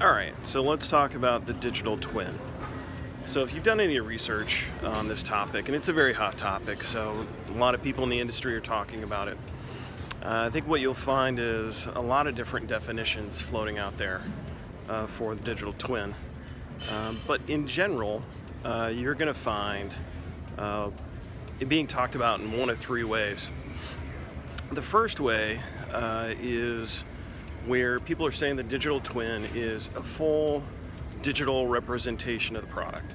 All right, so let's talk about the digital twin. So if you've done any research on this topic, and it's a very hot topic, so a lot of people in the industry are talking about it, I think what you'll find is a lot of different definitions floating out there for the digital twin. But in general, you're going to find it being talked about in one of three ways. The first way is where people are saying the digital twin is a full digital representation of the product.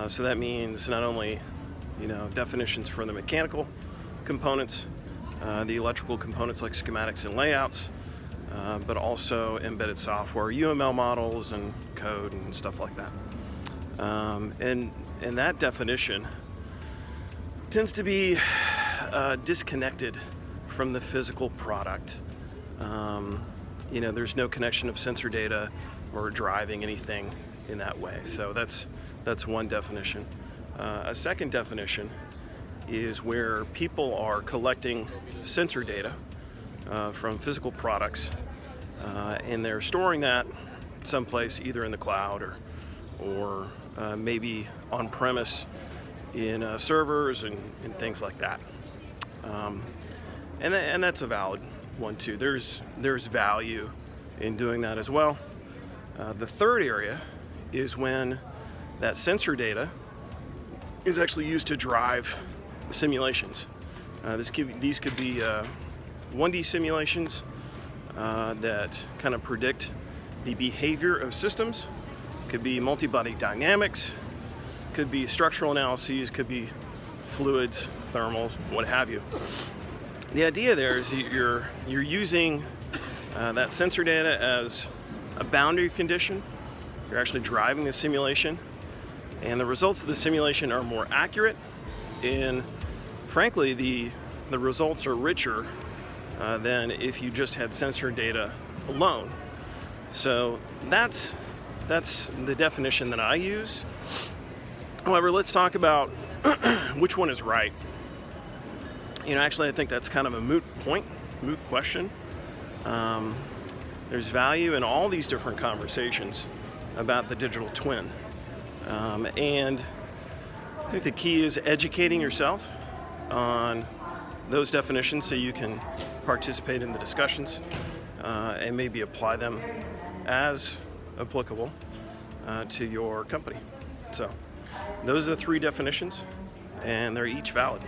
So that means not only, definitions for the mechanical components, the electrical components like schematics and layouts, but also embedded software, UML models and code and stuff like that. And that definition tends to be disconnected from the physical product. There's no connection of sensor data or driving anything in that way. So that's one definition. A second definition is where people are collecting sensor data from physical products, and they're storing that someplace, either in the cloud or maybe on premise in servers and things like that. And that's a valid one too. There's value in doing that as well. The third area is when that sensor data is actually used to drive simulations. These could be 1D simulations that kind of predict the behavior of systems. Could be multi-body dynamics, could be structural analyses, could be fluids, thermals, what have you. The idea there is you're using that sensor data as a boundary condition. You're actually driving the simulation, and the results of the simulation are more accurate, and frankly, the results are richer than if you just had sensor data alone. So that's the definition that I use. However, let's talk about which one is right. Actually, I think that's kind of a moot question. There's value in all these different conversations about the digital twin. And I think the key is educating yourself on those definitions so you can participate in the discussions and maybe apply them as applicable to your company. So those are the three definitions, and they're each valid.